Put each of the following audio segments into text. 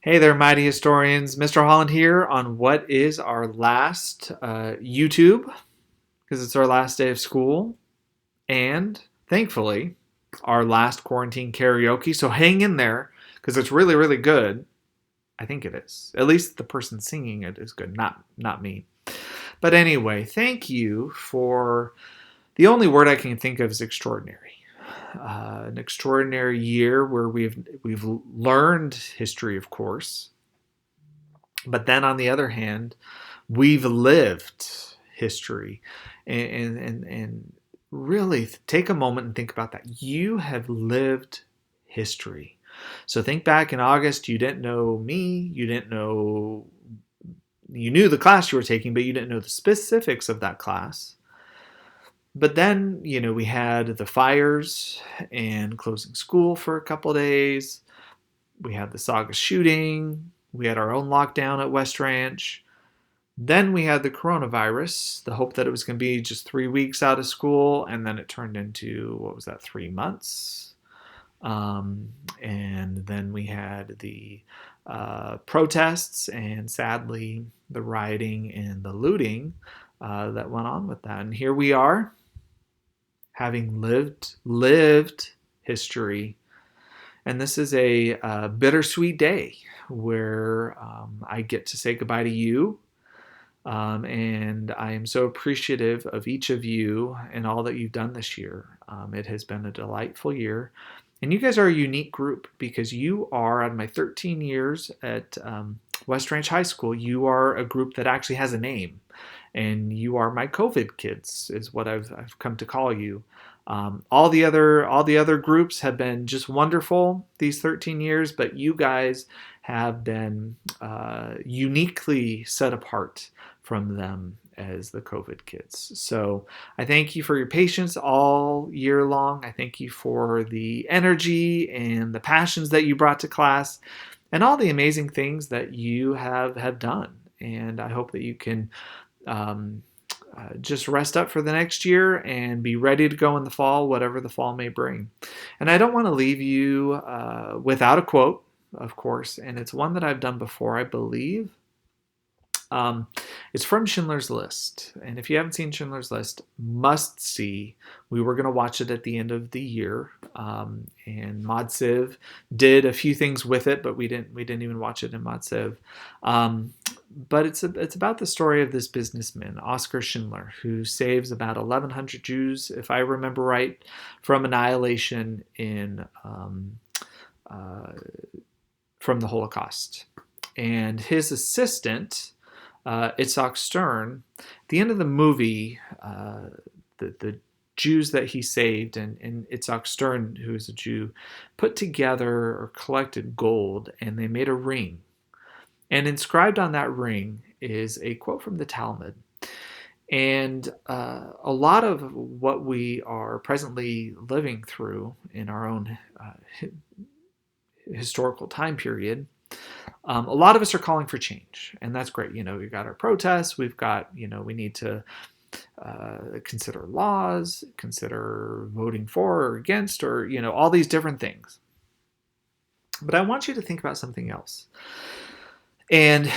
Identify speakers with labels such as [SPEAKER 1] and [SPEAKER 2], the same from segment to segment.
[SPEAKER 1] Hey there, mighty historians. Mr. Holland here on what is our last YouTube, because it's our last day of school, and thankfully, our last quarantine karaoke. So hang in there, because it's really, really good. I think it is. At least the person singing it is good, not me. But anyway, thank you for the only word I can think of is extraordinary. An extraordinary year where we've learned history, of course, but then on the other hand, we've lived history, and really take a moment and think about that. You have lived history. So think back in August, you didn't know me, you knew the class you were taking, but you didn't know the specifics of that class. But then, we had the fires and closing school for a couple of days. We had the Saga shooting. We had our own lockdown at West Ranch. Then we had the coronavirus, the hope that it was going to be just 3 weeks out of school, and then it turned into, what was that, 3 months? And then we had the protests and sadly the rioting and the looting that went on with that. And here we are, having lived history. And this is a bittersweet day where I get to say goodbye to you. And I am so appreciative of each of you and all that you've done this year. It has been a delightful year. And you guys are a unique group because you are, out of my 13 years at West Ranch High School, you are a group that actually has a name. And you are my COVID kids, is what I've come to call you. All the other groups have been just wonderful these 13 years, but you guys have been uniquely set apart from them as the COVID kids. So I thank you for your patience all year long. I thank you for the energy and the passions that you brought to class and all the amazing things that you have done. And I hope that you can just rest up for the next year and be ready to go in the fall, whatever the fall may bring. And I don't want to leave you without a quote, of course, and it's one that I've done before, I believe. It's from Schindler's List, and if you haven't seen Schindler's List, must see. We were going to watch it at the end of the year, and Mod Civ did a few things with it, but we didn't even watch it in Mod Civ. But it's about the story of this businessman, Oskar Schindler, who saves about 1,100 Jews, if I remember right, from annihilation from the Holocaust. And his assistant, Itzhak Stern, at the end of the movie, the Jews that he saved and Itzhak Stern, who is a Jew, put together or collected gold, and they made a ring. And inscribed on that ring is a quote from the Talmud. And a lot of what we are presently living through in our own historical time period, a lot of us are calling for change. And that's great. We've got our protests. We've got, we need to consider laws, consider voting for or against, or, all these different things. But I want you to think about something else. And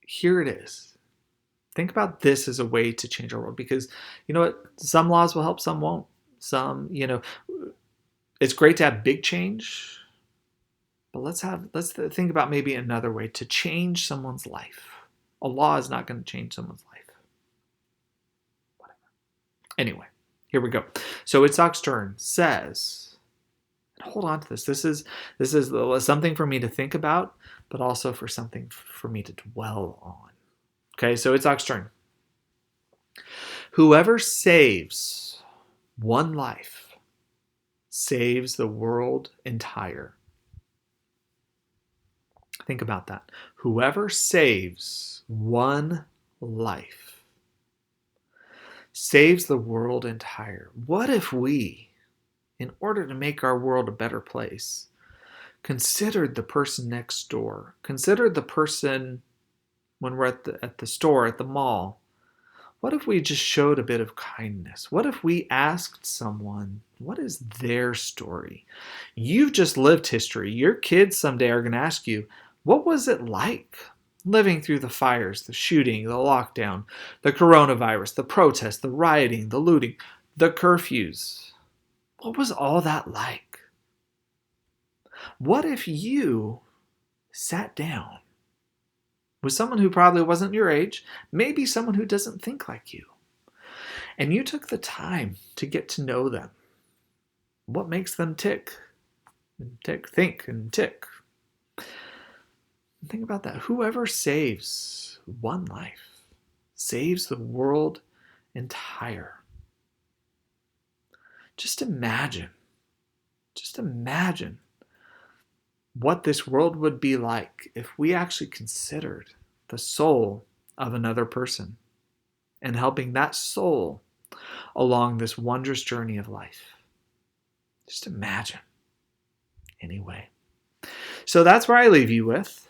[SPEAKER 1] here it is. Think about this as a way to change our world, because you know what? Some laws will help, some won't. Some, it's great to have big change, but let's think about maybe another way to change someone's life. A law is not going to change someone's life. Whatever. Anyway, here we go. So Itzhak Stern says, hold on to this. This is something for me to think about, but also for something for me to dwell on. Okay, so it's Itzhak Stern. Whoever saves one life saves the world entire. Think about that. Whoever saves one life saves the world entire. What if we, in order to make our world a better place, considered the person next door, considered the person when we're at the store, at the mall? What if we just showed a bit of kindness? What if we asked someone, what is their story? You've just lived history. Your kids someday are going to ask you, what was it like living through the fires, the shooting, the lockdown, the coronavirus, the protests, the rioting, the looting, the curfews? What was all that like? What if you sat down with someone who probably wasn't your age, maybe someone who doesn't think like you, and you took the time to get to know them? What makes them tick, and tick, think, and tick? Think about that. Whoever saves one life saves the world entire. Just imagine what this world would be like if we actually considered the soul of another person and helping that soul along this wondrous journey of life. Just imagine. Anyway, so that's where I leave you with.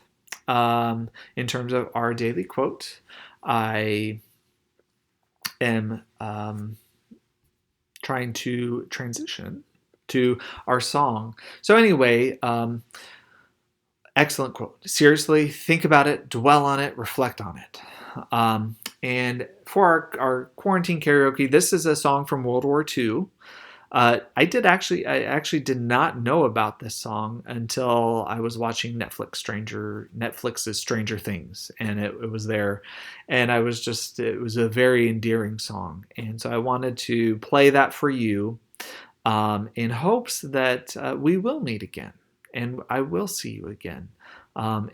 [SPEAKER 1] In terms of our daily quote, I am trying to transition to our song. So anyway, excellent quote. Seriously, think about it, dwell on it, reflect on it. And for our quarantine karaoke, this is a song from World War II. I actually did not know about this song until I was watching Netflix's Stranger Things, and it was there, and it was a very endearing song, and so I wanted to play that for you, in hopes that we will meet again, and I will see you again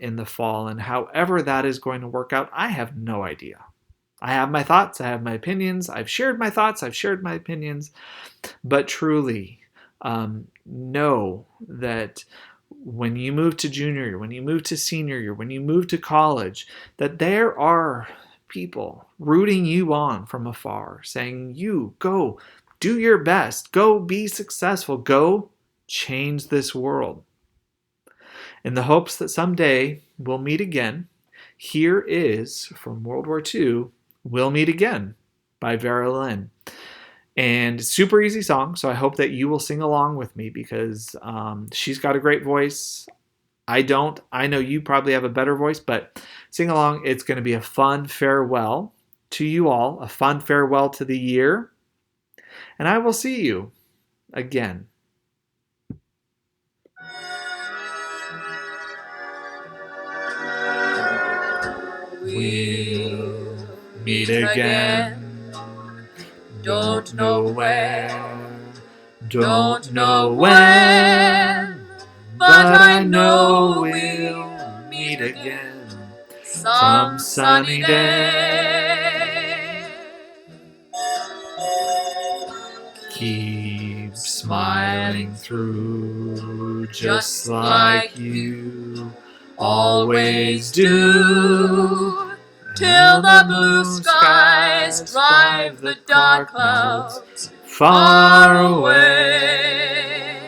[SPEAKER 1] in the fall, and however that is going to work out, I have no idea. I have my thoughts, I have my opinions, I've shared my thoughts, I've shared my opinions, but truly know that when you move to junior year, when you move to senior year, when you move to college, that there are people rooting you on from afar, saying, you go, do your best, go be successful, go change this world. In the hopes that someday we'll meet again, here is, from World War II, We'll Meet Again by Vera Lynn. And super easy song, so I hope that you will sing along with me because she's got a great voice. I don't. I know you probably have a better voice, but sing along. It's going to be a fun farewell to you all, a fun farewell to the year. And I will see you again. We'll meet again. Don't know where, don't know when, but I know we'll meet again some sunny day. Keep smiling through just like you always do, till the blue skies drive the dark clouds far away.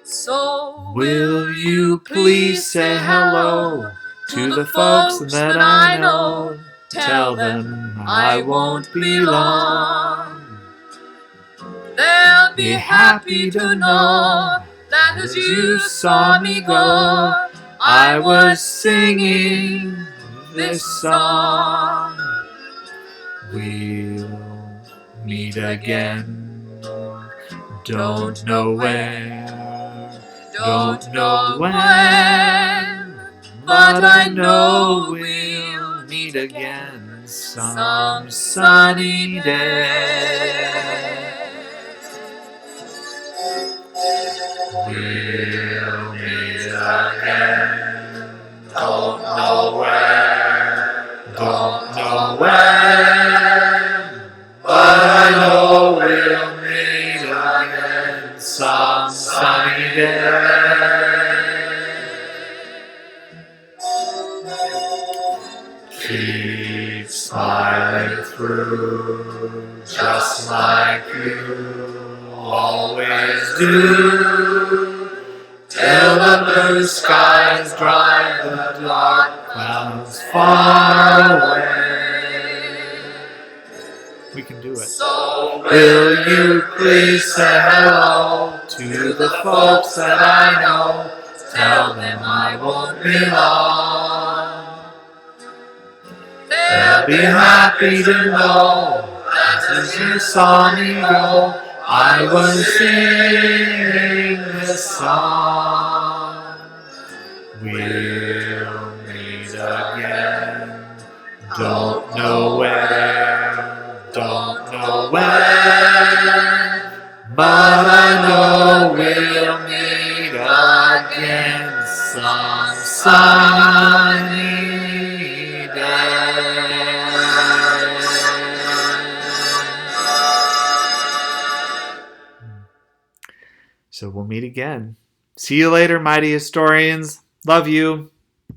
[SPEAKER 1] So will you please say hello to the folks that I know? Tell them I won't be long. They'll be happy to know that as you saw me go, I was singing this song. We'll meet again. Don't know where, don't know when, but I know we'll meet again some sunny day. We'll meet again. Don't know where, don't know when, but I know we'll meet again some sunny day. Keep smiling through just like you always do, till the blue skies drive the dark clouds far away. We can do it.
[SPEAKER 2] So will you please say hello to the folks that I know? Tell them I won't be long. They'll be happy to know that as you saw me go, I was singing this song. We'll meet again. Don't know where, don't know when, but I know we'll meet again some sunny day.
[SPEAKER 1] So we'll meet again. See you later, mighty historians. Love you.